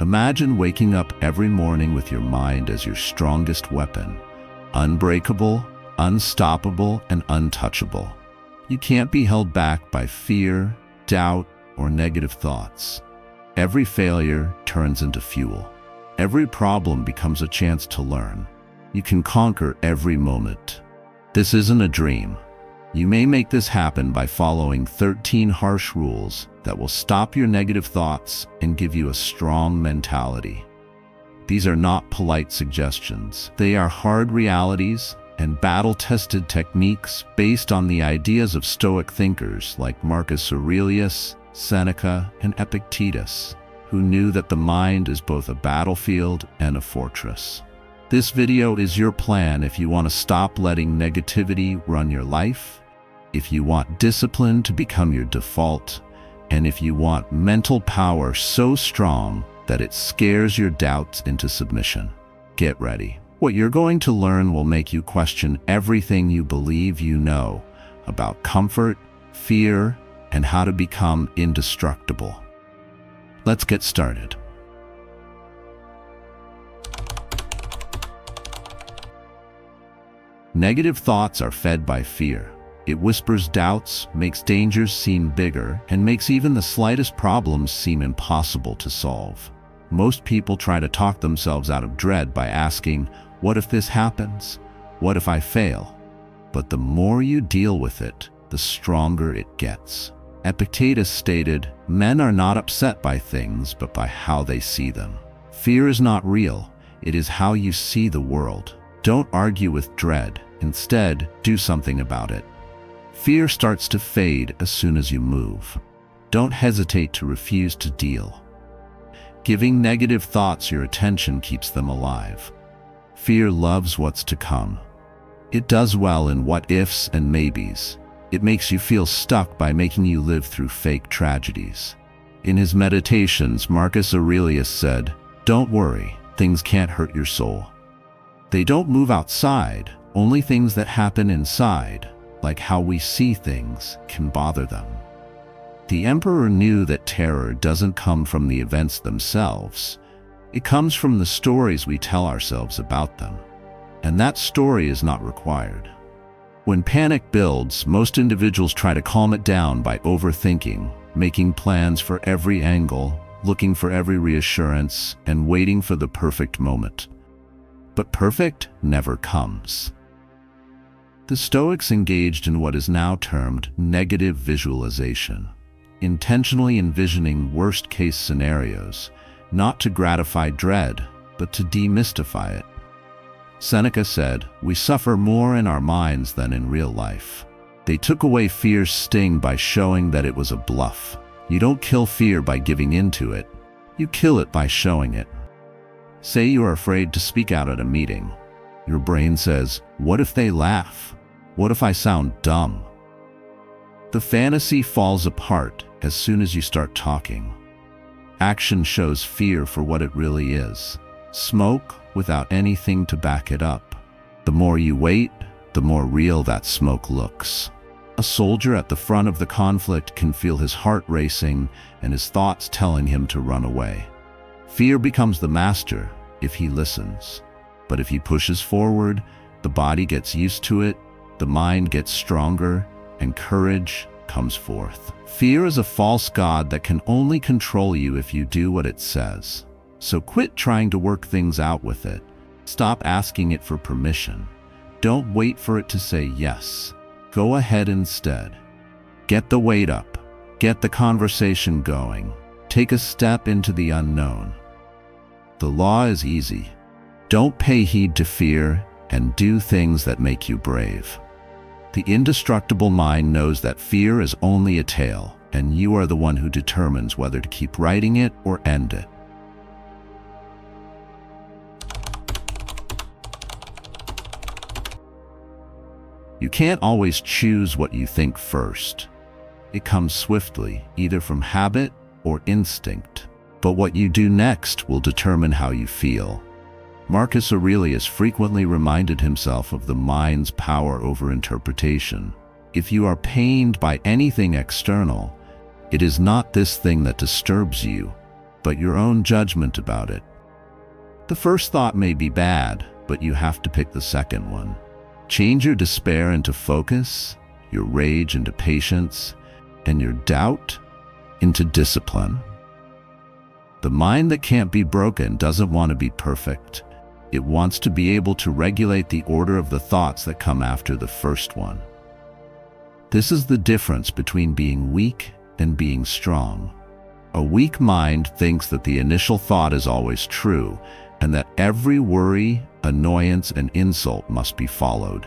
Imagine waking up every morning with your mind as your strongest weapon, unbreakable, unstoppable, and untouchable. You can't be held back by fear, doubt, or negative thoughts. Every failure turns into fuel. Every problem becomes a chance to learn. You can conquer every moment. This isn't a dream. You may make this happen by following 13 harsh rules that will stop your negative thoughts and give you a strong mentality. These are not polite suggestions. They are hard realities and battle-tested techniques based on the ideas of Stoic thinkers like Marcus Aurelius, Seneca, and Epictetus, who knew that the mind is both a battlefield and a fortress. This video is your plan if you want to stop letting negativity run your life, if you want discipline to become your default, and if you want mental power so strong that it scares your doubts into submission. Get ready. What you're going to learn will make you question everything you believe you know about comfort, fear, and how to become indestructible. Let's get started. Negative thoughts are fed by fear. It whispers doubts, makes dangers seem bigger, and makes even the slightest problems seem impossible to solve. Most people try to talk themselves out of dread by asking, "What if this happens? What if I fail?" But the more you deal with it, the stronger it gets. Epictetus stated, "Men are not upset by things, but by how they see them." Fear is not real. It is how you see the world. Don't argue with dread. Instead, do something about it. Fear starts to fade as soon as you move. Don't hesitate to refuse to deal. Giving negative thoughts your attention keeps them alive. Fear loves what's to come. It does well in what-ifs and maybes. It makes you feel stuck by making you live through fake tragedies. In his meditations, Marcus Aurelius said, "Don't worry, things can't hurt your soul. They don't move outside, only things that happen inside, like how we see things, can bother them." The emperor knew that terror doesn't come from the events themselves. It comes from the stories we tell ourselves about them. And that story is not required. When panic builds, most individuals try to calm it down by overthinking, making plans for every angle, looking for every reassurance, and waiting for the perfect moment. But perfect never comes. The Stoics engaged in what is now termed negative visualization, intentionally envisioning worst-case scenarios, not to gratify dread, but to demystify it. Seneca said, "We suffer more in our minds than in real life." They took away fear's sting by showing that it was a bluff. You don't kill fear by giving into it. You kill it by showing it. Say you are afraid to speak out at a meeting. Your brain says, "What if they laugh? What if I sound dumb?" The fantasy falls apart as soon as you start talking. Action shows fear for what it really is: smoke without anything to back it up. The more you wait, the more real that smoke looks. A soldier at the front of the conflict can feel his heart racing and his thoughts telling him to run away. Fear becomes the master if he listens. But if he pushes forward, the body gets used to it, the mind gets stronger, and courage comes forth. Fear is a false god that can only control you if you do what it says. So quit trying to work things out with it. Stop asking it for permission. Don't wait for it to say yes. Go ahead instead. Get the weight up. Get the conversation going. Take a step into the unknown. The law is easy. Don't pay heed to fear and do things that make you brave. The indestructible mind knows that fear is only a tale, and you are the one who determines whether to keep writing it or end it. You can't always choose what you think first. It comes swiftly, either from habit or instinct. But what you do next will determine how you feel. Marcus Aurelius frequently reminded himself of the mind's power over interpretation. If you are pained by anything external, it is not this thing that disturbs you. but your own judgment about it. The first thought may be bad, but you have to pick the second one. Change your despair into focus, your rage into patience, and your doubt into discipline. The mind that can't be broken doesn't want to be perfect. It wants to be able to regulate the order of the thoughts that come after the first one. This is the difference between being weak and being strong. A weak mind thinks that the initial thought is always true, and that every worry, annoyance, and insult must be followed.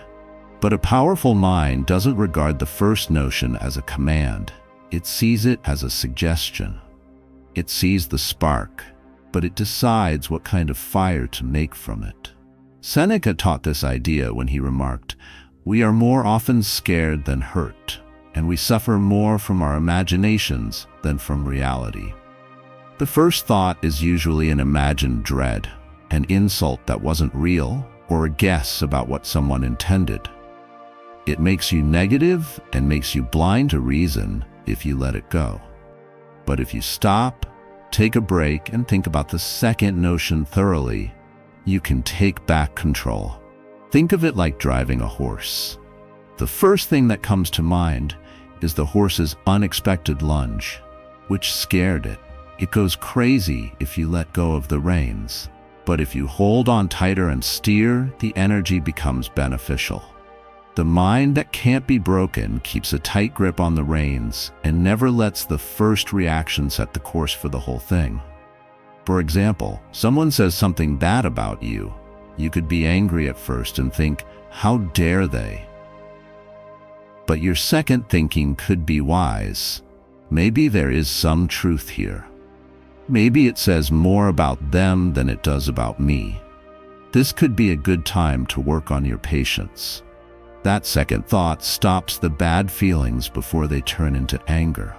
But a powerful mind doesn't regard the first notion as a command. It sees it as a suggestion. It sees the spark, but it decides what kind of fire to make from it. Seneca taught this idea when he remarked, "We are more often scared than hurt, and we suffer more from our imaginations than from reality." The first thought is usually an imagined dread, an insult that wasn't real, or a guess about what someone intended. It makes you negative and makes you blind to reason if you let it go. But if you stop, take a break, and think about the second notion thoroughly, you can take back control. Think of it like driving a horse. The first thing that comes to mind is the horse's unexpected lunge, which scared it. It goes crazy if you let go of the reins. But if you hold on tighter and steer, the energy becomes beneficial. The mind that can't be broken keeps a tight grip on the reins and never lets the first reaction set the course for the whole thing. For example, someone says something bad about you. You could be angry at first and think, "How dare they?" But your second thinking could be wise. Maybe there is some truth here. Maybe it says more about them than it does about me. This could be a good time to work on your patience. That second thought stops the bad feelings before they turn into anger.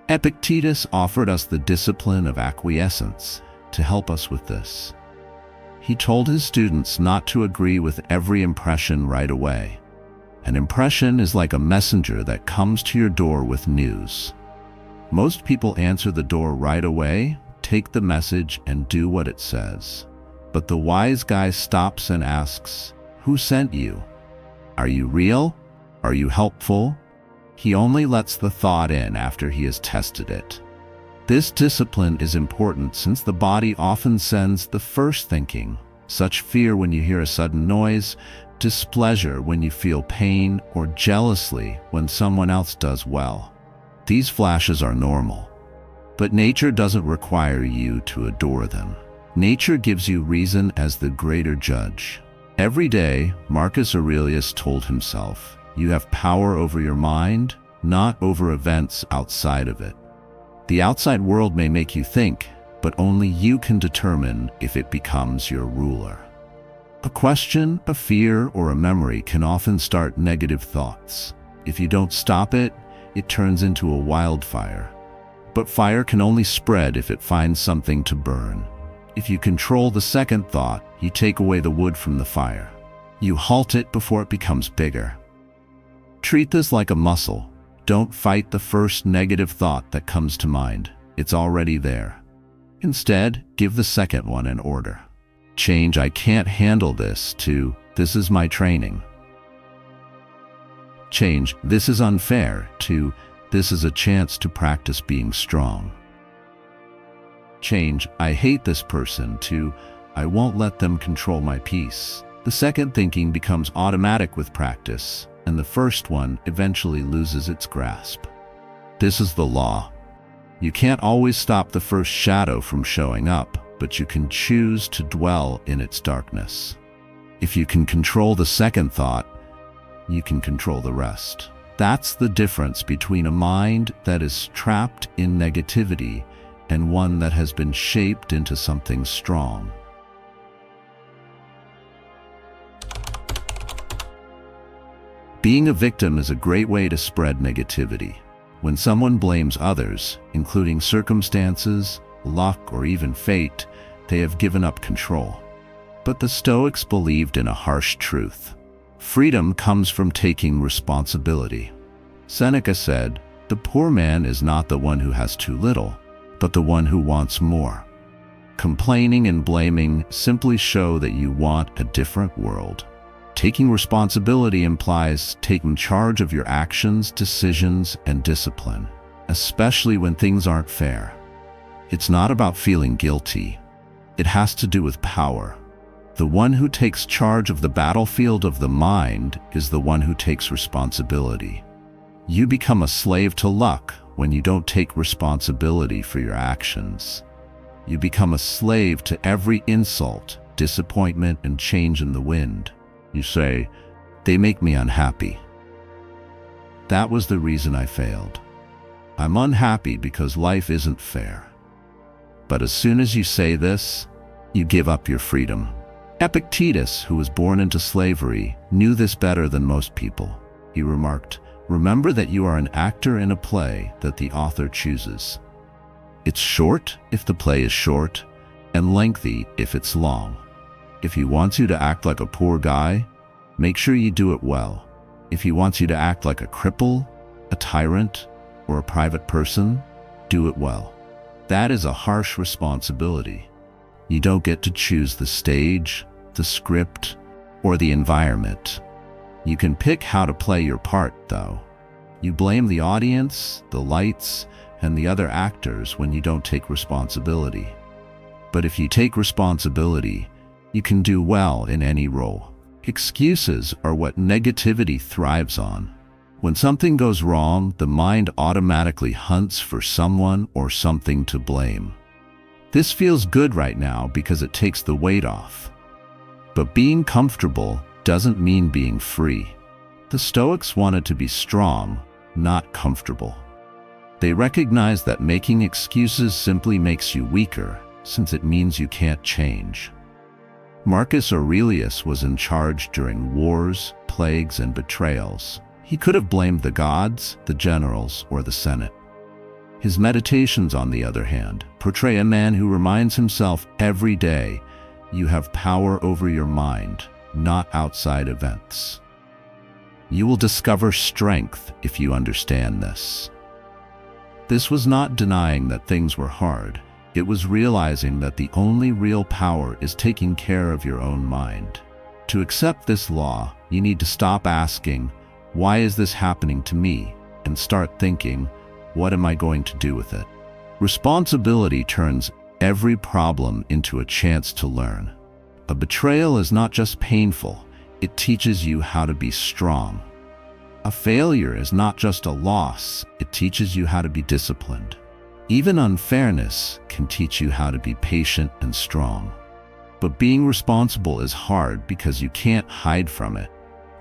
Epictetus offered us the discipline of acquiescence to help us with this. He told his students not to agree with every impression right away. An impression is like a messenger that comes to your door with news. Most people answer the door right away, take the message, and do what it says. But the wise guy stops and asks, "Who sent you? Are you real? Are you helpful?" He only lets the thought in after he has tested it. This discipline is important since the body often sends the first thinking, such fear when you hear a sudden noise, displeasure when you feel pain, or jealously when someone else does well. These flashes are normal. But nature doesn't require you to adore them. Nature gives you reason as the greater judge. Every day, Marcus Aurelius told himself, "You have power over your mind, not over events outside of it." The outside world may make you think, but only you can determine if it becomes your ruler. A question, a fear, or a memory can often start negative thoughts. If you don't stop it, it turns into a wildfire. But fire can only spread if it finds something to burn. If you control the second thought, you take away the wood from the fire. You halt it before it becomes bigger. Treat this like a muscle. Don't fight the first negative thought that comes to mind. It's already there. Instead, give the second one an order. Change "I can't handle this" to "This is my training." Change "This is unfair" to "This is a chance to practice being strong." Change "I hate this person" to "I won't let them control my peace." The second thinking becomes automatic with practice, and the first one eventually loses its grasp. This is the law. You can't always stop the first shadow from showing up, but you can choose to dwell in its darkness. If you can control the second thought, you can control the rest. That's the difference between a mind that is trapped in negativity and one that has been shaped into something strong. Being a victim is a great way to spread negativity. When someone blames others, including circumstances, luck, or even fate, they have given up control. But the Stoics believed in a harsh truth. Freedom comes from taking responsibility. Seneca said, "The poor man is not the one who has too little, but the one who wants more. Complaining and blaming simply show that you want a different world. Taking responsibility implies taking charge of your actions, decisions, and discipline, especially when things aren't fair. It's not about feeling guilty. It has to do with power. The one who takes charge of the battlefield of the mind is the one who takes responsibility. You become a slave to luck when you don't take responsibility for your actions. You become a slave to every insult, disappointment, and change in the wind. You say, "They make me unhappy. That was the reason I failed. I'm unhappy because life isn't fair." But as soon as you say this, you give up your freedom. Epictetus, who was born into slavery, knew this better than most people. He remarked, "Remember that you are an actor in a play that the author chooses. It's short if the play is short, and lengthy if it's long. If he wants you to act like a poor guy, make sure you do it well. If he wants you to act like a cripple, a tyrant, or a private person, do it well." That is a harsh responsibility. You don't get to choose the stage, the script, or the environment. You can pick how to play your part, though. You blame the audience, the lights, and the other actors when you don't take responsibility. But if you take responsibility, you can do well in any role. Excuses are what negativity thrives on. When something goes wrong, the mind automatically hunts for someone or something to blame. This feels good right now because it takes the weight off. But being comfortable doesn't mean being free. The Stoics wanted to be strong, not comfortable. They recognized that making excuses simply makes you weaker, since it means you can't change. Marcus Aurelius was in charge during wars, plagues, and betrayals. He could have blamed the gods, the generals, or the Senate. His meditations, on the other hand, portray a man who reminds himself every day, you have power over your mind, not outside events. You will discover strength if you understand this. This was not denying that things were hard. It was realizing that the only real power is taking care of your own mind. To accept this law, you need to stop asking, "Why is this happening to me?" and start thinking, "What am I going to do with it?" Responsibility turns every problem into a chance to learn. A betrayal is not just painful, it teaches you how to be strong. A failure is not just a loss, it teaches you how to be disciplined. Even unfairness can teach you how to be patient and strong. But being responsible is hard because you can't hide from it.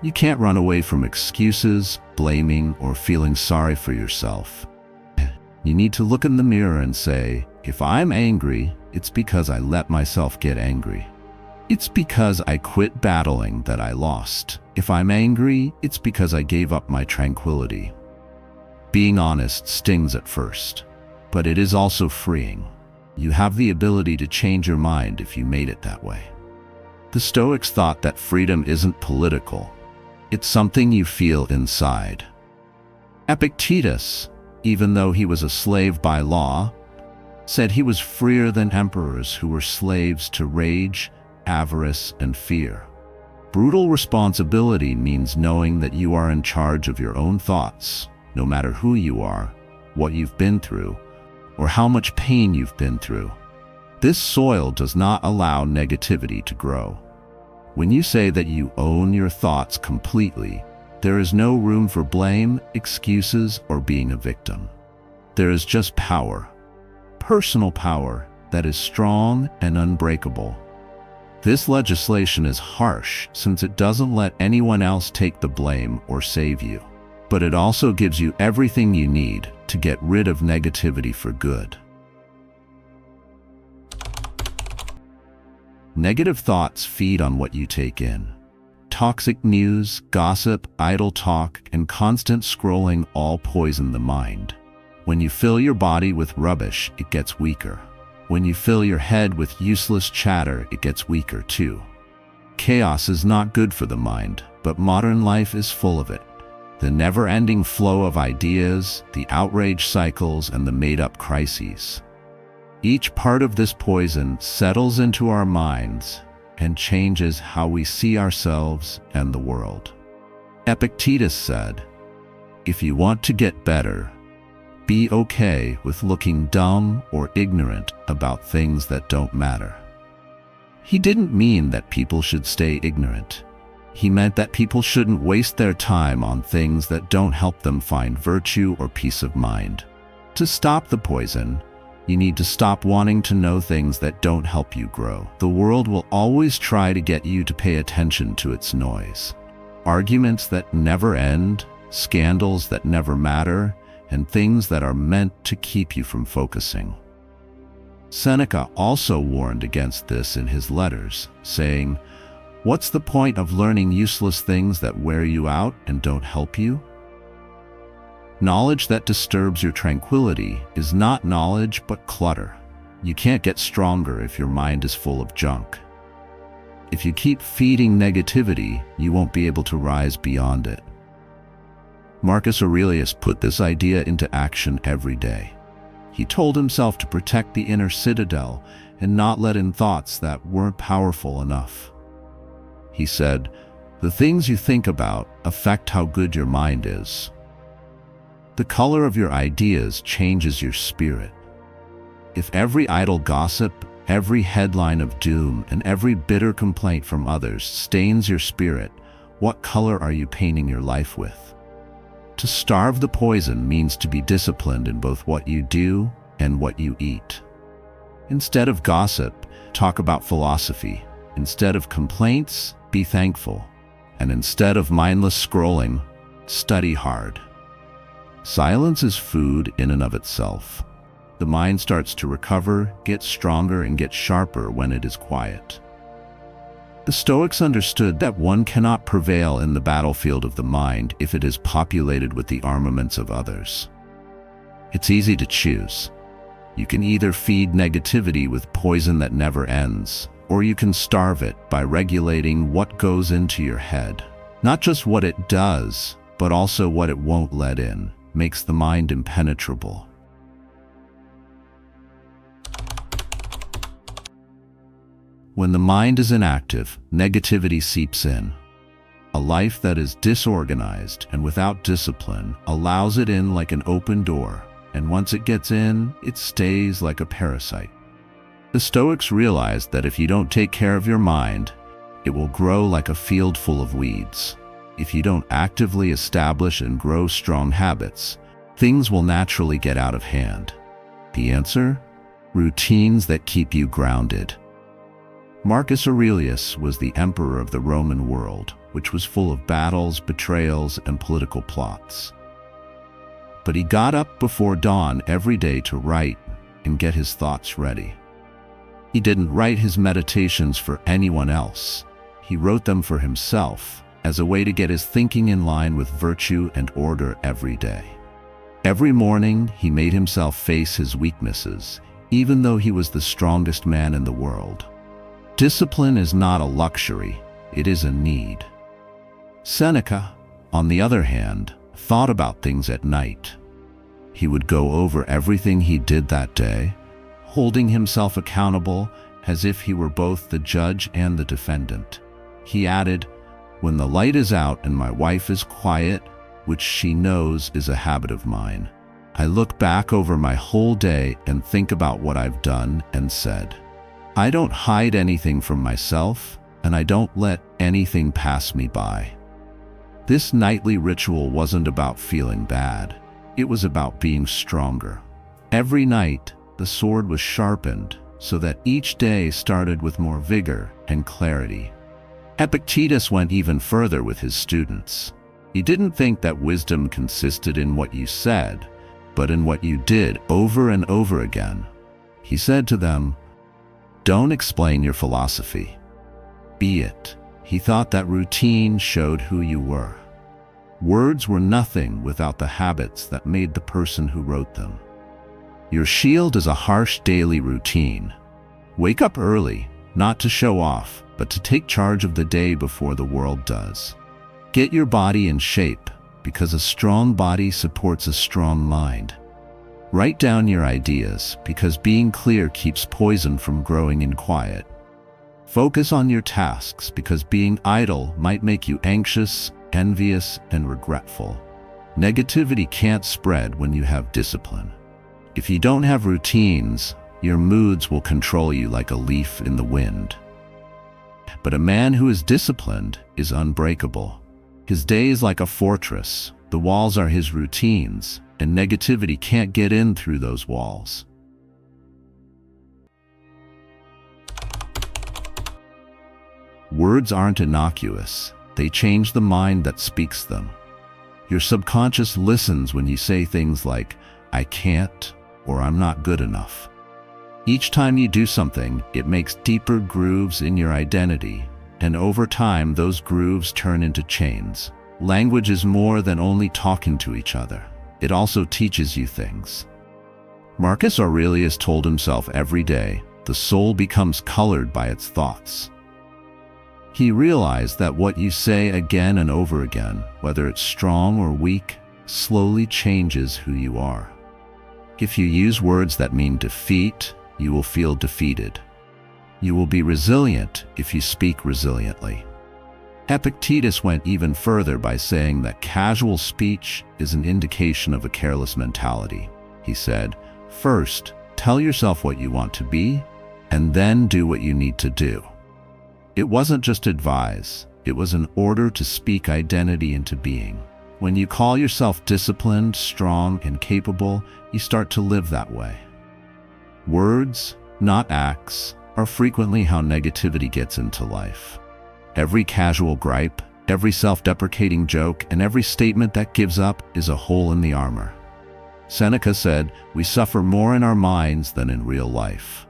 You can't run away from excuses, blaming, or feeling sorry for yourself. You need to look in the mirror and say, if I'm angry, it's because I let myself get angry. It's because I quit battling that I lost. If I'm angry, it's because I gave up my tranquility. Being honest stings at first, but it is also freeing. You have the ability to change your mind if you made it that way. The Stoics thought that freedom isn't political. It's something you feel inside. Epictetus, even though he was a slave by law, said he was freer than emperors who were slaves to rage, avarice, and fear. Brutal responsibility means knowing that you are in charge of your own thoughts, no matter who you are, what you've been through, or how much pain you've been through. This soil does not allow negativity to grow. When you say that you own your thoughts completely, there is no room for blame, excuses, or being a victim. There is just power, personal power that is strong and unbreakable. This legislation is harsh since it doesn't let anyone else take the blame or save you. But it also gives you everything you need to get rid of negativity for good. Negative thoughts feed on what you take in. Toxic news, gossip, idle talk, and constant scrolling all poison the mind. When you fill your body with rubbish, it gets weaker. When you fill your head with useless chatter, it gets weaker too. Chaos is not good for the mind, but modern life is full of it. The never-ending flow of ideas, the outrage cycles, and the made-up crises. Each part of this poison settles into our minds and changes how we see ourselves and the world. Epictetus said, "If you want to get better, be okay with looking dumb or ignorant about things that don't matter." He didn't mean that people should stay ignorant. He meant that people shouldn't waste their time on things that don't help them find virtue or peace of mind. To stop the poison, you need to stop wanting to know things that don't help you grow. The world will always try to get you to pay attention to its noise. Arguments that never end, scandals that never matter, and things that are meant to keep you from focusing. Seneca also warned against this in his letters, saying, "What's the point of learning useless things that wear you out and don't help you?" Knowledge that disturbs your tranquility is not knowledge but clutter. You can't get stronger if your mind is full of junk. If you keep feeding negativity, you won't be able to rise beyond it. Marcus Aurelius put this idea into action every day. He told himself to protect the inner citadel and not let in thoughts that weren't powerful enough. He said, "The things you think about affect how good your mind is. The color of your ideas changes your spirit. If every idle gossip, every headline of doom, and every bitter complaint from others stains your spirit, what color are you painting your life with?" To starve the poison means to be disciplined in both what you do and what you eat. Instead of gossip, talk about philosophy. Instead of complaints, be thankful. And instead of mindless scrolling, study hard. Silence is food in and of itself. The mind starts to recover, get stronger, and get sharper when it is quiet. The Stoics understood that one cannot prevail in the battlefield of the mind if it is populated with the armaments of others. It's easy to choose. You can either feed negativity with poison that never ends, or you can starve it by regulating what goes into your head. Not just what it does, but also what it won't let in, makes the mind impenetrable. When the mind is inactive, negativity seeps in. A life that is disorganized and without discipline allows it in like an open door, and once it gets in, it stays like a parasite. The Stoics realized that if you don't take care of your mind, it will grow like a field full of weeds. If you don't actively establish and grow strong habits, things will naturally get out of hand. The answer? Routines that keep you grounded. Marcus Aurelius was the emperor of the Roman world, which was full of battles, betrayals, and political plots. But he got up before dawn every day to write and get his thoughts ready. He didn't write his meditations for anyone else. He wrote them for himself, as a way to get his thinking in line with virtue and order every day. Every morning, he made himself face his weaknesses, even though he was the strongest man in the world. Discipline is not a luxury, it is a need. Seneca, on the other hand, thought about things at night. He would go over everything he did that day, holding himself accountable as if he were both the judge and the defendant. He added, "When the light is out and my wife is quiet, which she knows is a habit of mine, I look back over my whole day and think about what I've done and said. I don't hide anything from myself, and I don't let anything pass me by." This nightly ritual wasn't about feeling bad. It was about being stronger. Every night, the sword was sharpened so that each day started with more vigor and clarity. Epictetus went even further with his students. He didn't think that wisdom consisted in what you said, but in what you did over and over again. He said to them, "Don't explain your philosophy. Be it." He thought that routine showed who you were. Words were nothing without the habits that made the person who wrote them. Your shield is a harsh daily routine. Wake up early, not to show off, but to take charge of the day before the world does. Get your body in shape, because a strong body supports a strong mind. Write down your ideas, because being clear keeps poison from growing in quiet. Focus on your tasks, because being idle might make you anxious, envious, and regretful. Negativity can't spread when you have discipline. If you don't have routines, your moods will control you like a leaf in the wind. But a man who is disciplined is unbreakable. His day is like a fortress. The walls are his routines, and negativity can't get in through those walls. Words aren't innocuous. They change the mind that speaks them. Your subconscious listens when you say things like, "I can't," or "I'm not good enough." Each time you do something, it makes deeper grooves in your identity, and over time those grooves turn into chains. Language is more than only talking to each other. It also teaches you things. Marcus Aurelius told himself every day, the soul becomes colored by its thoughts. He realized that what you say again and over again, whether it's strong or weak, slowly changes who you are. If you use words that mean defeat, you will feel defeated. You will be resilient if you speak resiliently. Epictetus went even further by saying that casual speech is an indication of a careless mentality. He said, "First, tell yourself what you want to be, and then do what you need to do." It wasn't just advice, it was an order to speak identity into being. When you call yourself disciplined, strong, and capable, you start to live that way. Words, not acts, are frequently how negativity gets into life. Every casual gripe, every self-deprecating joke, and every statement that gives up is a hole in the armor. Seneca said, "We suffer more in our minds than in real life."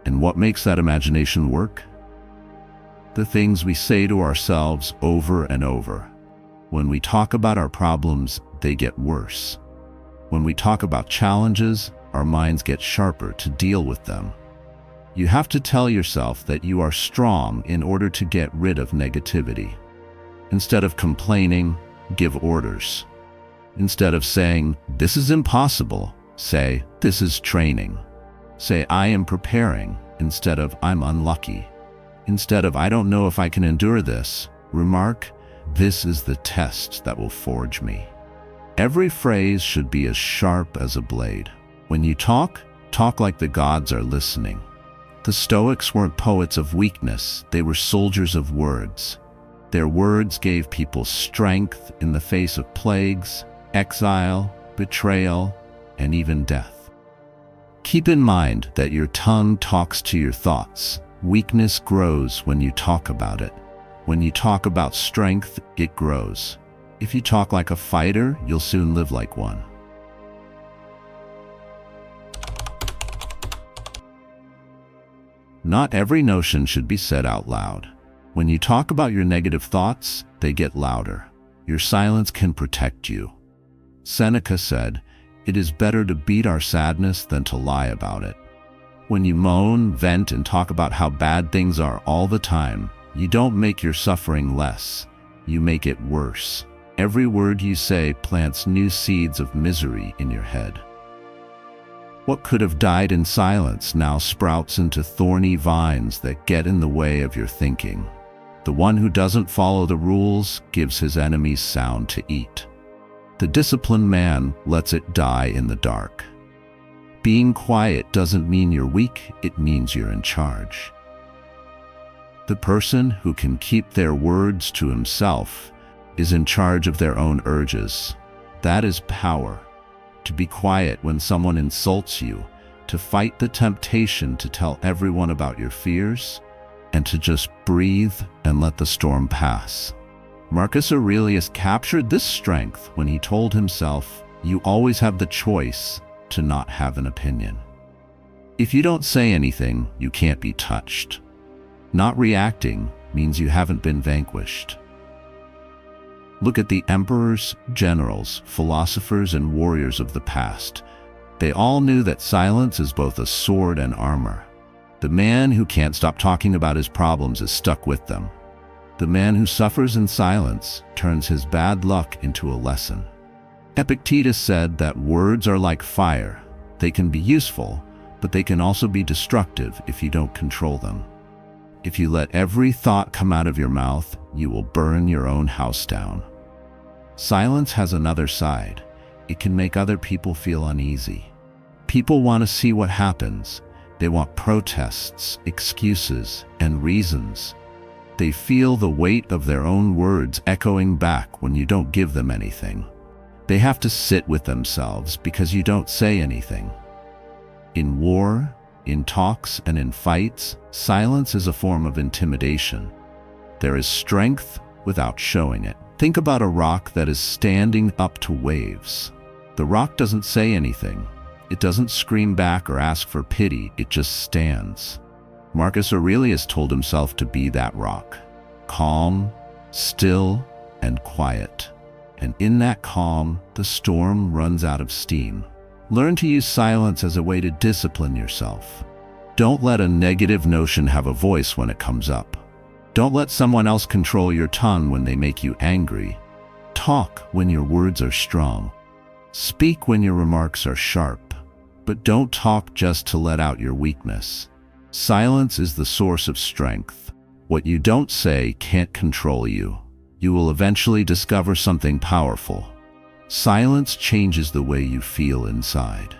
And what makes that imagination work? The things we say to ourselves over and over. When we talk about our problems, they get worse. When we talk about challenges, our minds get sharper to deal with them. You have to tell yourself that you are strong in order to get rid of negativity. Instead of complaining, give orders. Instead of saying, "This is impossible," say, "This is training." Say, "I am preparing," instead of "I'm unlucky." Instead of "I don't know if I can endure this," remark, "This is the test that will forge me." Every phrase should be as sharp as a blade. When you talk, talk like the gods are listening. The Stoics weren't poets of weakness, they were soldiers of words. Their words gave people strength in the face of plagues, exile, betrayal, and even death. Keep in mind that your tongue talks to your thoughts. Weakness grows when you talk about it. When you talk about strength, it grows. If you talk like a fighter, you'll soon live like one. Not every notion should be said out loud. When you talk about your negative thoughts, they get louder. Your silence can protect you. Seneca said, "It is better to beat our sadness than to lie about it." When you moan, vent, and talk about how bad things are all the time, you don't make your suffering less, you make it worse. Every word you say plants new seeds of misery in your head. What could have died in silence now sprouts into thorny vines that get in the way of your thinking. The one who doesn't follow the rules gives his enemies sound to eat. The disciplined man lets it die in the dark. Being quiet doesn't mean you're weak, it means you're in charge. The person who can keep their words to himself is in charge of their own urges. That is power. To be quiet when someone insults you, to fight the temptation to tell everyone about your fears, and to just breathe and let the storm pass. Marcus Aurelius captured this strength when he told himself, "You always have the choice to not have an opinion." If you don't say anything, you can't be touched. Not reacting means you haven't been vanquished. Look at the emperors, generals, philosophers, and warriors of the past. They all knew that silence is both a sword and armor. The man who can't stop talking about his problems is stuck with them. The man who suffers in silence turns his bad luck into a lesson. Epictetus said that words are like fire. They can be useful, but they can also be destructive if you don't control them. If you let every thought come out of your mouth, you will burn your own house down. Silence has another side. It can make other people feel uneasy. People want to see what happens. They want protests, excuses, and reasons. They feel the weight of their own words echoing back when you don't give them anything. They have to sit with themselves because you don't say anything. In war, in talks, and in fights, silence is a form of intimidation. There is strength without showing it. Think about a rock that is standing up to waves. The rock doesn't say anything. It doesn't scream back or ask for pity. It just stands. Marcus Aurelius told himself to be that rock. Calm, still, and quiet. And in that calm, the storm runs out of steam. Learn to use silence as a way to discipline yourself. Don't let a negative notion have a voice when it comes up. Don't let someone else control your tongue when they make you angry. Talk when your words are strong. Speak when your remarks are sharp. But don't talk just to let out your weakness. Silence is the source of strength. What you don't say can't control you. You will eventually discover something powerful. Silence changes the way you feel inside.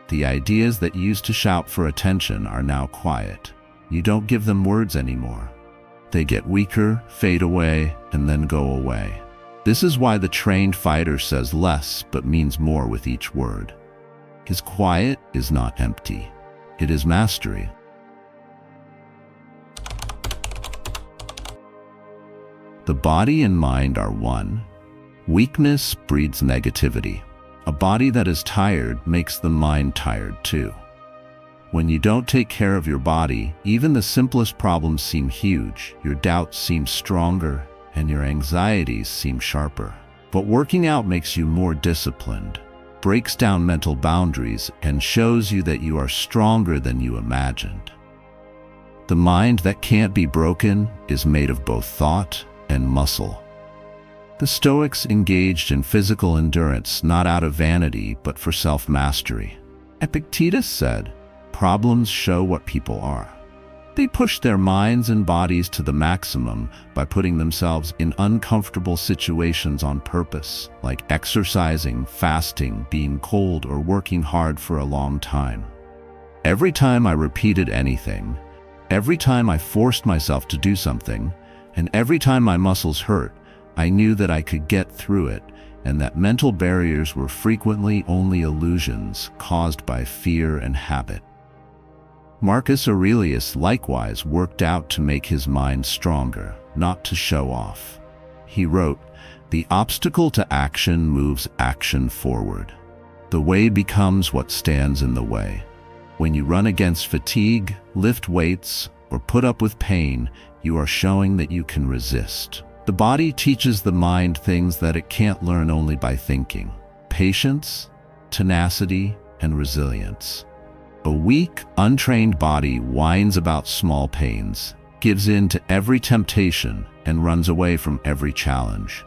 The ideas that used to shout for attention are now quiet. You don't give them words anymore. They get weaker, fade away, and then go away. This is why the trained fighter says less but means more with each word. His quiet is not empty. It is mastery. The body and mind are one. Weakness breeds negativity. A body that is tired makes the mind tired too. When you don't take care of your body, even the simplest problems seem huge, your doubts seem stronger, and your anxieties seem sharper. But working out makes you more disciplined, breaks down mental boundaries, and shows you that you are stronger than you imagined. The mind that can't be broken is made of both thought and muscle. The Stoics engaged in physical endurance not out of vanity but for self-mastery. Epictetus said, "Problems show what people are." They push their minds and bodies to the maximum by putting themselves in uncomfortable situations on purpose, like exercising, fasting, being cold, or working hard for a long time. Every time I repeated anything, every time I forced myself to do something, and every time my muscles hurt, I knew that I could get through it, and that mental barriers were frequently only illusions caused by fear and habit. Marcus Aurelius likewise worked out to make his mind stronger, not to show off. He wrote, "The obstacle to action moves action forward. The way becomes what stands in the way." When you run against fatigue, lift weights, or put up with pain, you are showing that you can resist. The body teaches the mind things that it can't learn only by thinking: patience, tenacity, and resilience. A weak, untrained body whines about small pains, gives in to every temptation, and runs away from every challenge.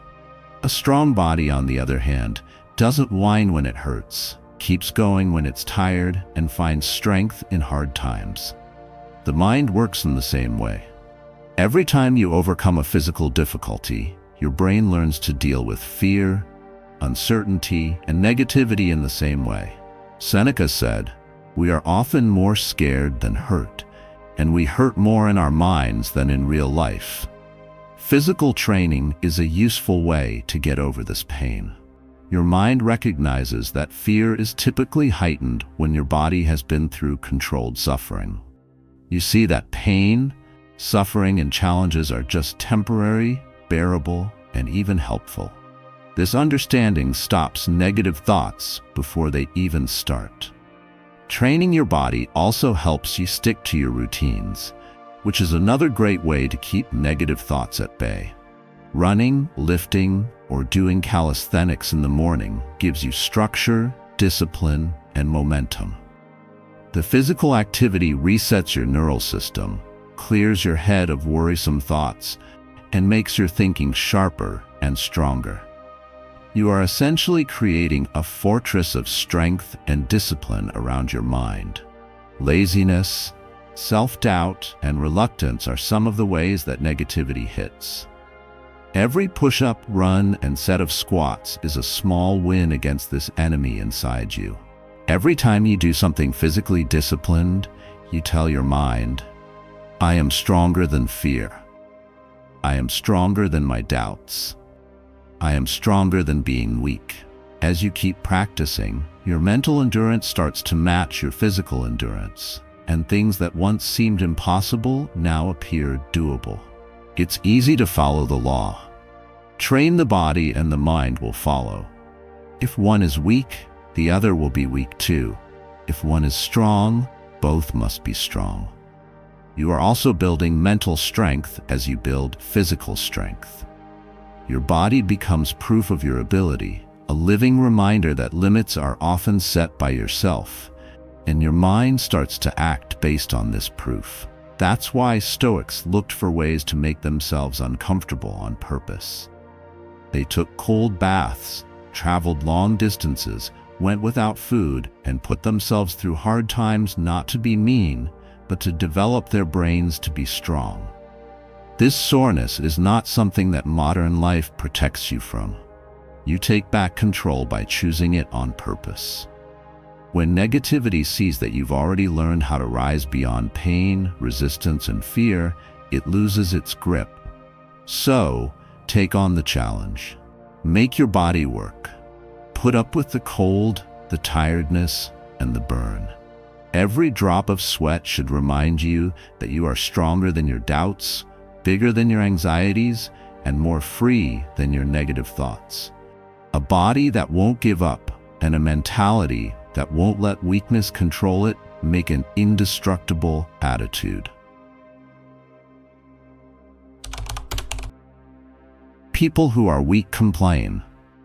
A strong body, on the other hand, doesn't whine when it hurts, keeps going when it's tired, and finds strength in hard times. The mind works in the same way. Every time you overcome a physical difficulty, your brain learns to deal with fear, uncertainty, and negativity in the same way. Seneca said, "We are often more scared than hurt, and we hurt more in our minds than in real life." Physical training is a useful way to get over this pain. Your mind recognizes that fear is typically heightened when your body has been through controlled suffering. You see that pain, suffering, and challenges are just temporary, bearable, and even helpful. This understanding stops negative thoughts before they even start. Training your body also helps you stick to your routines, which is another great way to keep negative thoughts at bay. Running, lifting, or doing calisthenics in the morning gives you structure, discipline, and momentum. The physical activity resets your neural system, clears your head of worrisome thoughts, and makes your thinking sharper and stronger. You are essentially creating a fortress of strength and discipline around your mind. Laziness, self-doubt, and reluctance are some of the ways that negativity hits. Every push-up, run, and set of squats is a small win against this enemy inside you. Every time you do something physically disciplined, you tell your mind, I am stronger than fear. I am stronger than my doubts. I am stronger than being weak. As you keep practicing, your mental endurance starts to match your physical endurance, and things that once seemed impossible now appear doable. It's easy to follow the law. Train the body and the mind will follow. If one is weak, the other will be weak too. If one is strong, both must be strong. You are also building mental strength as you build physical strength. Your body becomes proof of your ability, a living reminder that limits are often set by yourself, and your mind starts to act based on this proof. That's why Stoics looked for ways to make themselves uncomfortable on purpose. They took cold baths, traveled long distances, went without food, and put themselves through hard times not to be mean, but to develop their brains to be strong. This soreness is not something that modern life protects you from. You take back control by choosing it on purpose. When negativity sees that you've already learned how to rise beyond pain, resistance, and fear, it loses its grip. So, take on the challenge. Make your body work. Put up with the cold, the tiredness, and the burn. Every drop of sweat should remind you that you are stronger than your doubts, bigger than your anxieties, and more free than your negative thoughts. A body that won't give up and a mentality that won't let weakness control it make an indestructible attitude. People who are weak complain.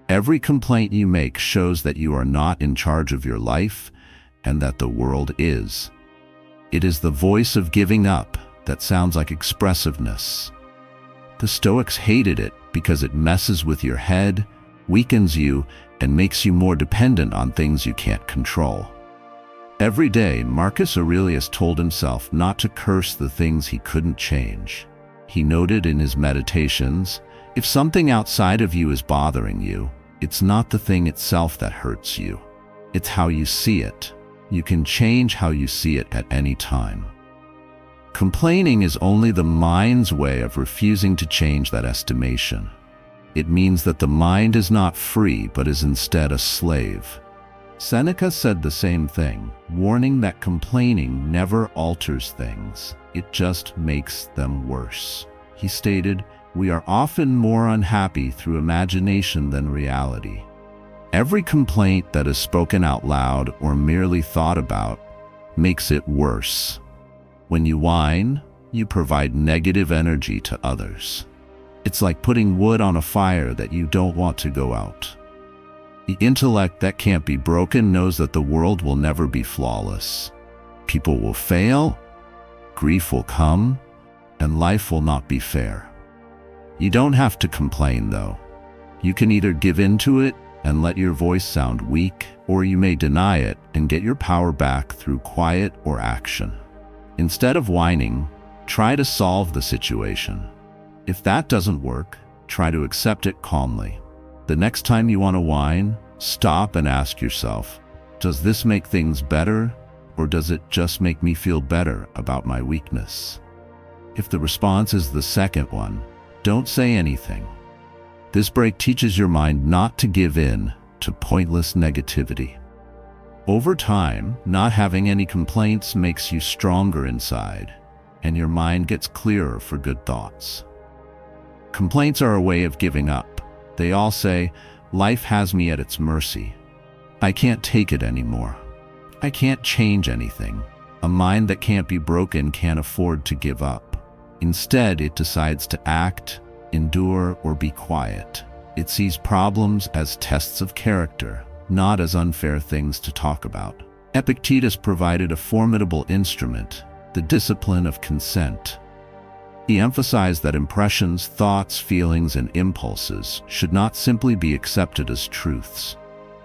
Every complaint you make shows that you are not in charge of your life and that the world is. It is the voice of giving up that sounds like expressiveness. The Stoics hated it because it messes with your head, weakens you, and makes you more dependent on things you can't control. Every day, Marcus Aurelius told himself not to curse the things he couldn't change. He noted in his meditations, if something outside of you is bothering you, it's not the thing itself that hurts you. It's how you see it. You can change how you see it at any time. Complaining is only the mind's way of refusing to change that estimation. It means that the mind is not free, but is instead a slave. Seneca said the same thing, warning that complaining never alters things. It just makes them worse. He stated, "We are often more unhappy through imagination than reality." Every complaint that is spoken out loud or merely thought about makes it worse. When you whine, you provide negative energy to others. It's like putting wood on a fire that you don't want to go out. The intellect that can't be broken knows that the world will never be flawless. People will fail, grief will come, and life will not be fair. You don't have to complain, though. You can either give in to it and let your voice sound weak, or you may deny it and get your power back through quiet or action. Instead of whining, try to solve the situation. If that doesn't work, try to accept it calmly. The next time you want to whine, stop and ask yourself, does this make things better, or does it just make me feel better about my weakness? If the response is the second one, don't say anything. This break teaches your mind not to give in to pointless negativity. Over time, not having any complaints makes you stronger inside, and your mind gets clearer for good thoughts. Complaints are a way of giving up. They all say, life has me at its mercy. I can't take it anymore. I can't change anything. A mind that can't be broken can't afford to give up. Instead, it decides to act, endure, or be quiet. It sees problems as tests of character, not as unfair things to talk about. Epictetus provided a formidable instrument, the discipline of consent. He emphasized that impressions, thoughts, feelings, and impulses should not simply be accepted as truths.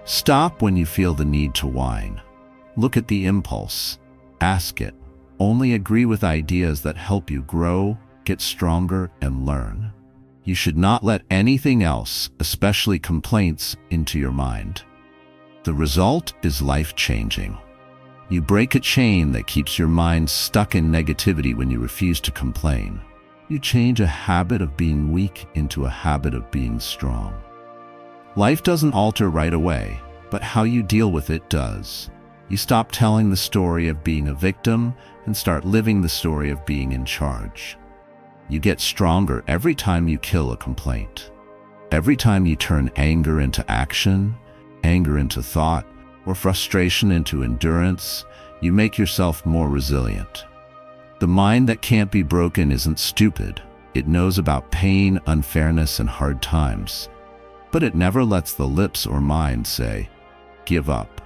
Stop when you feel the need to whine. Look at the impulse. Ask it. Only agree with ideas that help you grow, get stronger, and learn. You should not let anything else, especially complaints, into your mind. The result is life-changing. You break a chain that keeps your mind stuck in negativity when you refuse to complain. You change a habit of being weak into a habit of being strong. Life doesn't alter right away, but how you deal with it does. You stop telling the story of being a victim and start living the story of being in charge. You get stronger every time you kill a complaint. Every time you turn anger into action, anger into thought, or frustration into endurance, you make yourself more resilient. The mind that can't be broken isn't stupid. It knows about pain, unfairness, and hard times. But it never lets the lips or mind say, "Give up."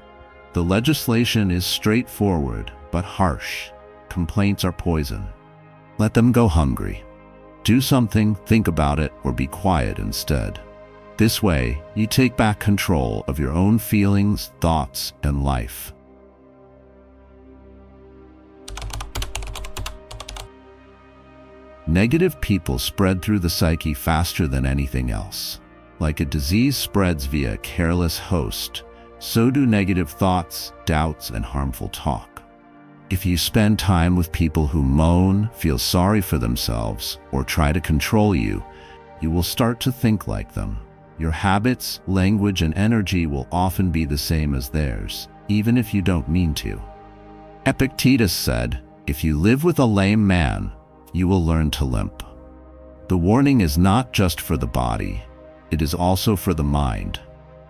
The legislation is straightforward, but harsh. Complaints are poison. Let them go hungry. Do something, think about it, or be quiet instead. This way, you take back control of your own feelings, thoughts, and life. Negative people spread through the psyche faster than anything else. Like a disease spreads via a careless host, so do negative thoughts, doubts, and harmful talk. If you spend time with people who moan, feel sorry for themselves, or try to control you, you will start to think like them. Your habits, language, and energy will often be the same as theirs, even if you don't mean to. Epictetus said, "If you live with a lame man, you will learn to limp." The warning is not just for the body, it is also for the mind.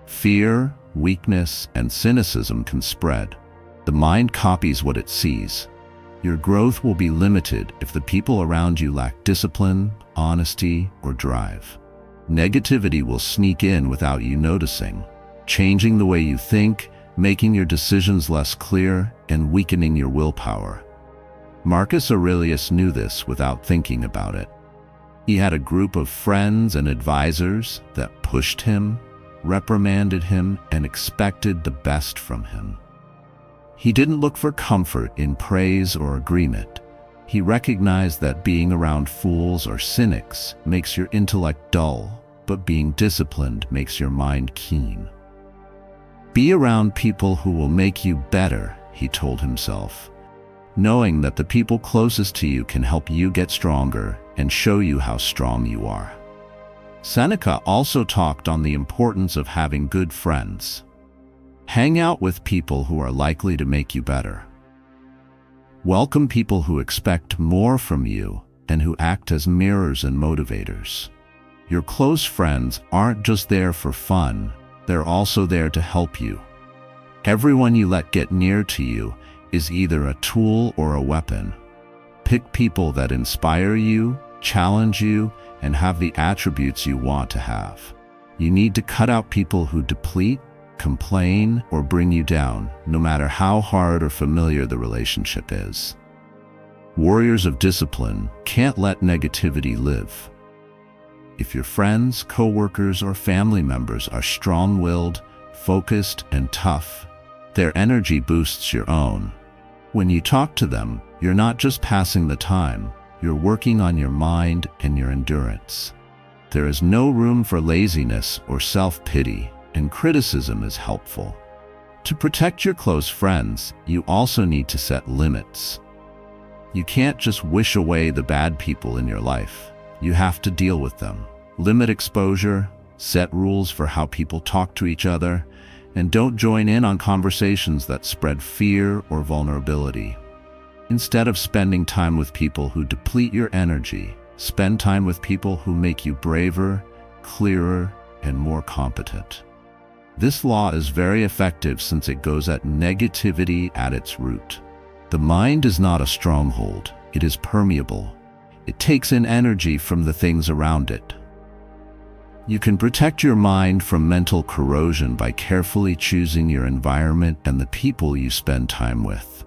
Fear, weakness, and cynicism can spread. The mind copies what it sees. Your growth will be limited if the people around you lack discipline, honesty, or drive. Negativity will sneak in without you noticing, changing the way you think, making your decisions less clear, and weakening your willpower. Marcus Aurelius knew this without thinking about it. He had a group of friends and advisors that pushed him, reprimanded him, and expected the best from him. He didn't look for comfort in praise or agreement. He recognized that being around fools or cynics makes your intellect dull, but being disciplined makes your mind keen. Be around people who will make you better, he told himself, knowing that the people closest to you can help you get stronger and show you how strong you are. Seneca also talked on the importance of having good friends. Hang out with people who are likely to make you better. Welcome people who expect more from you and who act as mirrors and motivators. Your close friends aren't just there for fun, they're also there to help you. Everyone you let get near to you is either a tool or a weapon. Pick people that inspire you, challenge you, and have the attributes you want to have. You need to cut out people who deplete, complain, or bring you down, no matter how hard or familiar the relationship is. Warriors of discipline can't let negativity live. If your friends, coworkers, or family members are strong-willed, focused, and tough, their energy boosts your own. When you talk to them, you're not just passing the time, you're working on your mind and your endurance. There is no room for laziness or self-pity, and criticism is helpful. To protect your close friends, you also need to set limits. You can't just wish away the bad people in your life. You have to deal with them. Limit exposure, set rules for how people talk to each other, and don't join in on conversations that spread fear or vulnerability. Instead of spending time with people who deplete your energy, spend time with people who make you braver, clearer, and more competent. This law is very effective since it goes at negativity at its root. The mind is not a stronghold, it is permeable. It takes in energy from the things around it. You can protect your mind from mental corrosion by carefully choosing your environment and the people you spend time with.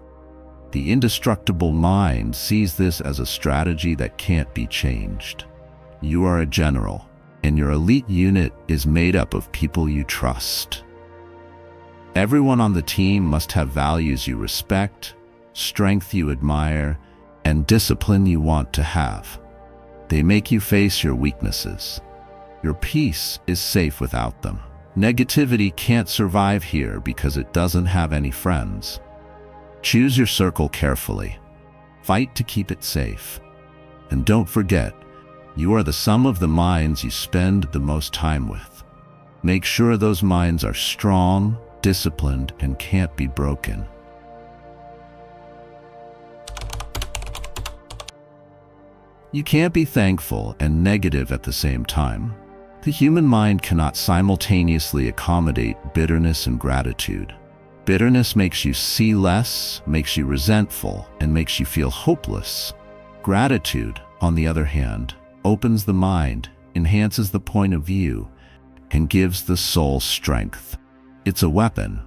The indestructible mind sees this as a strategy that can't be changed. You are a general, and your elite unit is made up of people you trust. Everyone on the team must have values you respect, strength you admire, and discipline you want to have. They make you face your weaknesses. Your peace is safe without them. Negativity can't survive here because it doesn't have any friends. Choose your circle carefully. Fight to keep it safe. And don't forget, you are the sum of the minds you spend the most time with. Make sure those minds are strong, disciplined, and can't be broken. You can't be thankful and negative at the same time. The human mind cannot simultaneously accommodate bitterness and gratitude. Bitterness makes you see less, makes you resentful, and makes you feel hopeless. Gratitude, on the other hand, opens the mind, enhances the point of view, and gives the soul strength. It's a weapon,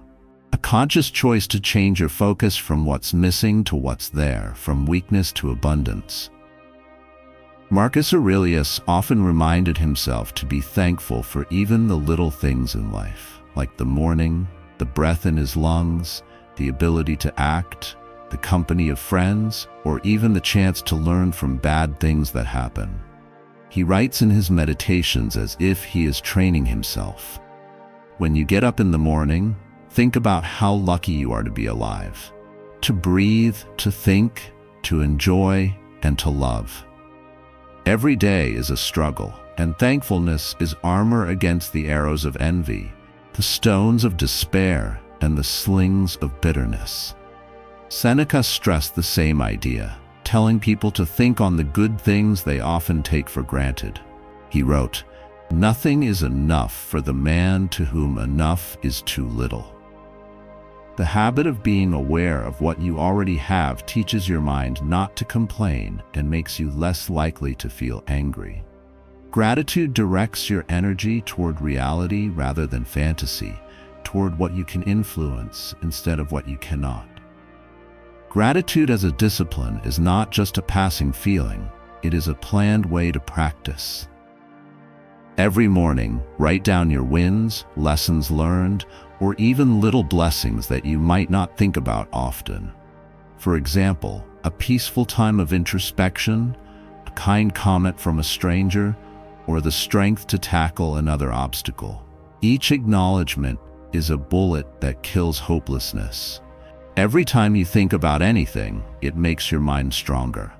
a conscious choice to change your focus from what's missing to what's there, from weakness to abundance. Marcus Aurelius often reminded himself to be thankful for even the little things in life, like the morning, the breath in his lungs, the ability to act, the company of friends, or even the chance to learn from bad things that happen. He writes in his meditations as if he is training himself. When you get up in the morning, think about how lucky you are to be alive, to breathe, to think, to enjoy, and to love. Every day is a struggle, and thankfulness is armor against the arrows of envy, the stones of despair, and the slings of bitterness. Seneca stressed the same idea, telling people to think on the good things they often take for granted. He wrote, "Nothing is enough for the man to whom enough is too little." The habit of being aware of what you already have teaches your mind not to complain and makes you less likely to feel angry. Gratitude directs your energy toward reality rather than fantasy, toward what you can influence instead of what you cannot. Gratitude as a discipline is not just a passing feeling, it is a planned way to practice. Every morning, write down your wins, lessons learned, or even little blessings that you might not think about often. For example, a peaceful time of introspection, a kind comment from a stranger, or the strength to tackle another obstacle. Each acknowledgement is a bullet that kills hopelessness. Every time you think about anything, it makes your mind stronger.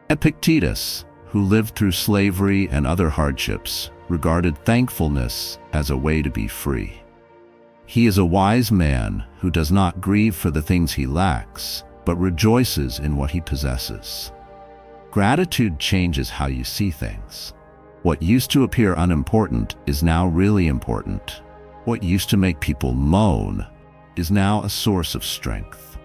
Epictetus, who lived through slavery and other hardships, regarded thankfulness as a way to be free. He is a wise man who does not grieve for the things he lacks, but rejoices in what he possesses. Gratitude changes how you see things. What used to appear unimportant is now really important. What used to make people moan is now a source of strength.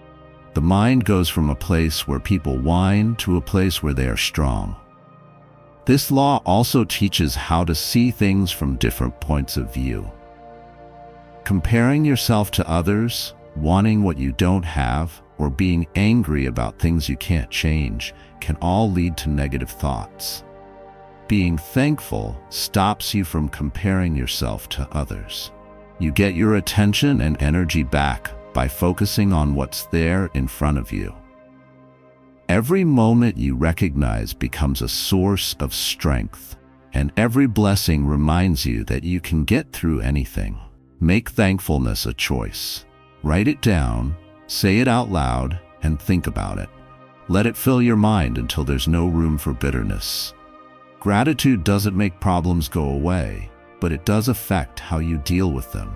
The mind goes from a place where people whine to a place where they are strong. This law also teaches how to see things from different points of view. Comparing yourself to others, wanting what you don't have, or being angry about things you can't change can all lead to negative thoughts. Being thankful stops you from comparing yourself to others. You get your attention and energy back by focusing on what's there in front of you. Every moment you recognize becomes a source of strength, and every blessing reminds you that you can get through anything. Make thankfulness a choice. Write it down, say it out loud, and think about it. Let it fill your mind until there's no room for bitterness. Gratitude doesn't make problems go away, but it does affect how you deal with them.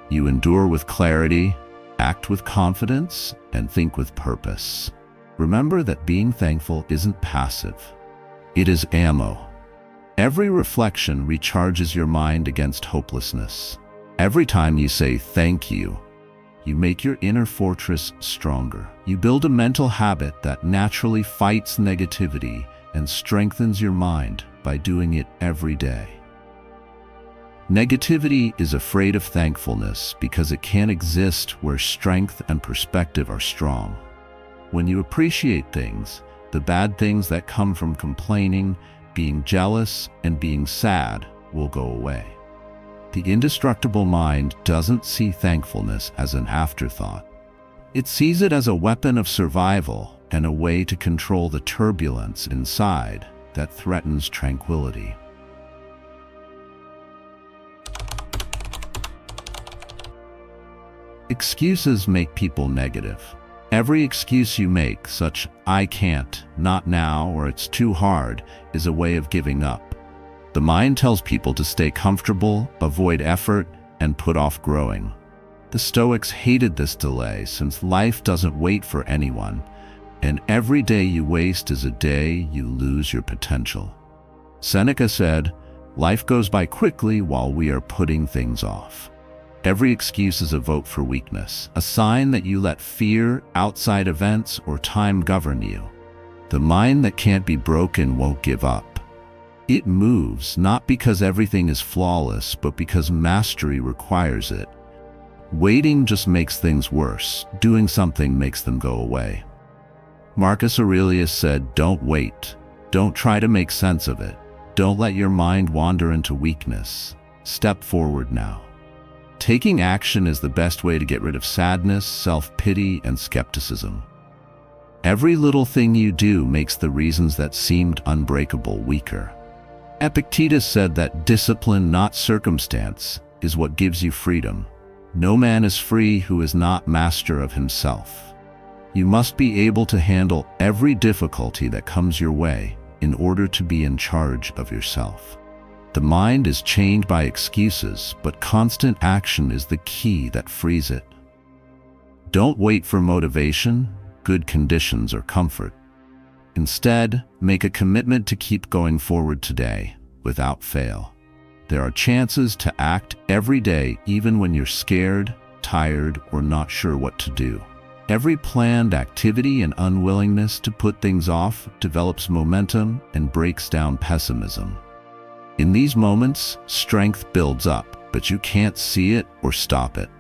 You endure with clarity, act with confidence, and think with purpose. Remember that being thankful isn't passive. It is ammo. Every reflection recharges your mind against hopelessness. Every time you say thank you, you make your inner fortress stronger. You build a mental habit that naturally fights negativity and strengthens your mind by doing it every day. Negativity is afraid of thankfulness because it can't exist where strength and perspective are strong. When you appreciate things, the bad things that come from complaining, being jealous, and being sad will go away. The indestructible mind doesn't see thankfulness as an afterthought. It sees it as a weapon of survival and a way to control the turbulence inside that threatens tranquility. Excuses make people negative. Every excuse you make, such "I can't," "not now," or "it's too hard," is a way of giving up. The mind tells people to stay comfortable, avoid effort, and put off growing. The Stoics hated this delay since life doesn't wait for anyone, and every day you waste is a day you lose your potential. Seneca said, "Life goes by quickly while we are putting things off." Every excuse is a vote for weakness, a sign that you let fear, outside events, or time govern you. The mind that can't be broken won't give up. It moves not because everything is flawless, but because mastery requires it. Waiting just makes things worse. Doing something makes them go away. Marcus Aurelius said, "Don't wait. Don't try to make sense of it. Don't let your mind wander into weakness. Step forward now." Taking action is the best way to get rid of sadness, self-pity, and skepticism. Every little thing you do makes the reasons that seemed unbreakable weaker. Epictetus said that discipline, not circumstance, is what gives you freedom. No man is free who is not master of himself. You must be able to handle every difficulty that comes your way in order to be in charge of yourself. The mind is chained by excuses, but constant action is the key that frees it. Don't wait for motivation, good conditions, or comfort. Instead, make a commitment to keep going forward today, without fail. There are chances to act every day, even when you're scared, tired, or not sure what to do. Every planned activity and unwillingness to put things off develops momentum and breaks down pessimism. In these moments, strength builds up, but you can't see it or stop it.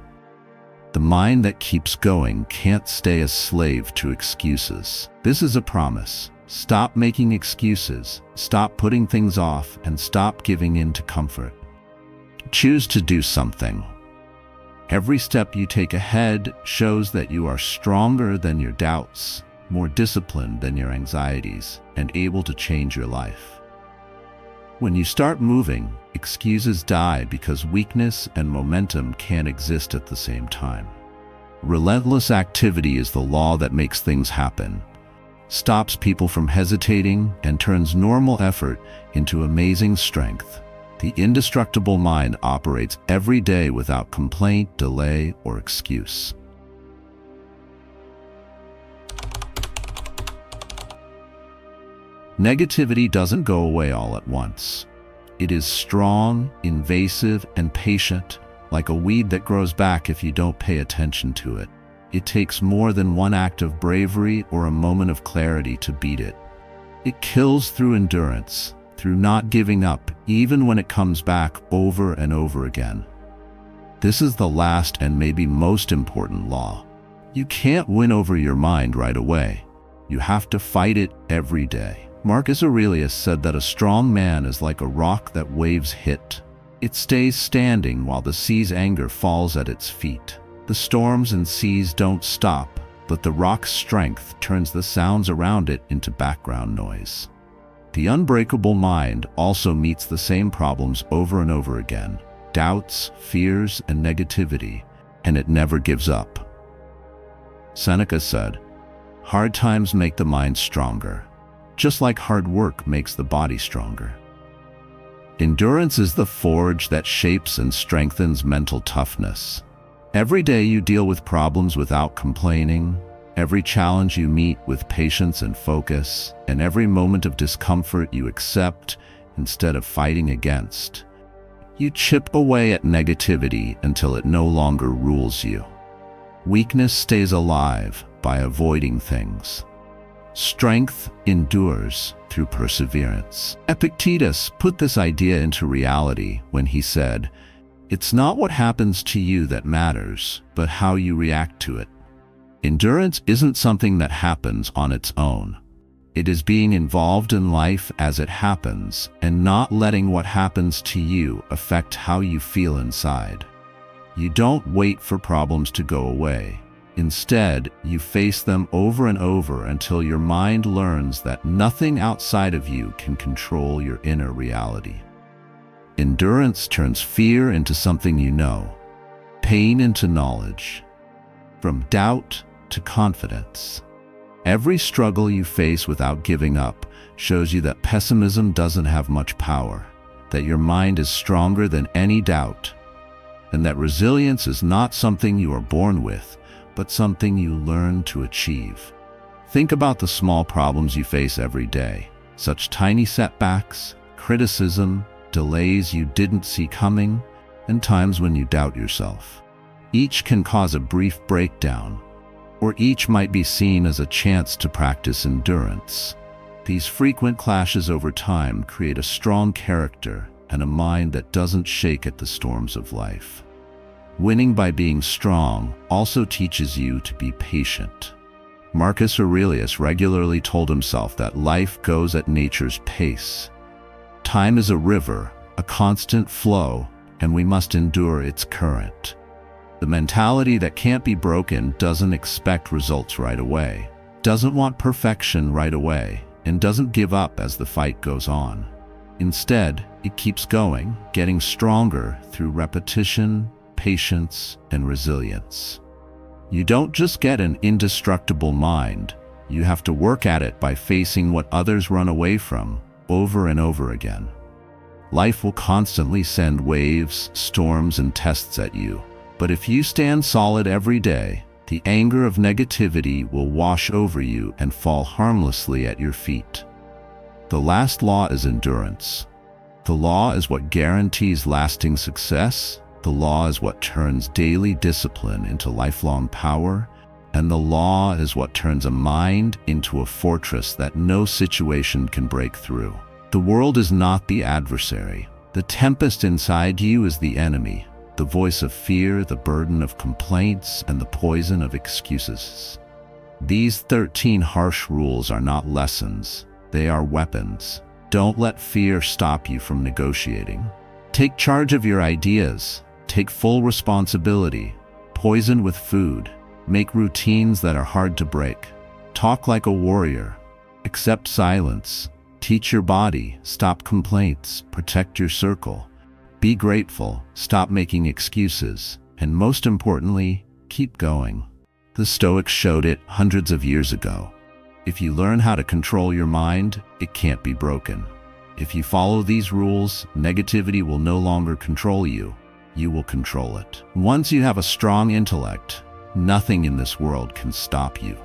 The mind that keeps going can't stay a slave to excuses. This is a promise. Stop making excuses, stop putting things off, and stop giving in to comfort. Choose to do something. Every step you take ahead shows that you are stronger than your doubts, more disciplined than your anxieties, and able to change your life. When you start moving, excuses die because weakness and momentum can't exist at the same time. Relentless activity is the law that makes things happen, stops people from hesitating, and turns normal effort into amazing strength. The indestructible mind operates every day without complaint, delay, or excuse. Negativity doesn't go away all at once. It is strong, invasive, and patient, like a weed that grows back if you don't pay attention to it. It takes more than one act of bravery or a moment of clarity to beat it. It kills through endurance, through not giving up, even when it comes back over and over again. This is the last and maybe most important law. You can't win over your mind right away. You have to fight it every day. Marcus Aurelius said that a strong man is like a rock that waves hit. It stays standing while the sea's anger falls at its feet. The storms and seas don't stop, but the rock's strength turns the sounds around it into background noise. The unbreakable mind also meets the same problems over and over again: doubts, fears, and negativity, and it never gives up. Seneca said, "Hard times make the mind stronger, just like hard work makes the body stronger." Endurance is the forge that shapes and strengthens mental toughness. Every day you deal with problems without complaining, every challenge you meet with patience and focus, and every moment of discomfort you accept instead of fighting against. You chip away at negativity until it no longer rules you. Weakness stays alive by avoiding things. Strength endures through perseverance. Epictetus put this idea into reality when he said, "It's not what happens to you that matters, but how you react to it." Endurance isn't something that happens on its own. It is being involved in life as it happens and not letting what happens to you affect how you feel inside. You don't wait for problems to go away. Instead, you face them over and over until your mind learns that nothing outside of you can control your inner reality. Endurance turns fear into something you know, pain into knowledge, from doubt to confidence. Every struggle you face without giving up shows you that pessimism doesn't have much power, that your mind is stronger than any doubt, and that resilience is not something you are born with, but something you learn to achieve. Think about the small problems you face every day, such tiny setbacks, criticism, delays you didn't see coming, and times when you doubt yourself. Each can cause a brief breakdown, or each might be seen as a chance to practice endurance. These frequent clashes over time create a strong character and a mind that doesn't shake at the storms of life. Winning by being strong also teaches you to be patient. Marcus Aurelius regularly told himself that life goes at nature's pace. Time is a river, a constant flow, and we must endure its current. The mentality that can't be broken doesn't expect results right away, doesn't want perfection right away, and doesn't give up as the fight goes on. Instead, it keeps going, getting stronger through repetition, patience, and resilience. You don't just get an indestructible mind, you have to work at it by facing what others run away from over and over again. Life will constantly send waves, storms, and tests at you. But if you stand solid every day, the anger of negativity will wash over you and fall harmlessly at your feet. The last law is endurance. The law is what guarantees lasting success. The law is what turns daily discipline into lifelong power. And the law is what turns a mind into a fortress that no situation can break through. The world is not the adversary. The tempest inside you is the enemy. The voice of fear, the burden of complaints, and the poison of excuses. These 13 harsh rules are not lessons, they are weapons. Don't let fear stop you from negotiating. Take charge of your ideas, take full responsibility, poison with food, make routines that are hard to break. Talk like a warrior, accept silence, teach your body, stop complaints, protect your circle. Be grateful, stop making excuses, and most importantly, keep going. The Stoics showed it hundreds of years ago. If you learn how to control your mind, it can't be broken. If you follow these rules, negativity will no longer control you. You will control it. Once you have a strong intellect, nothing in this world can stop you.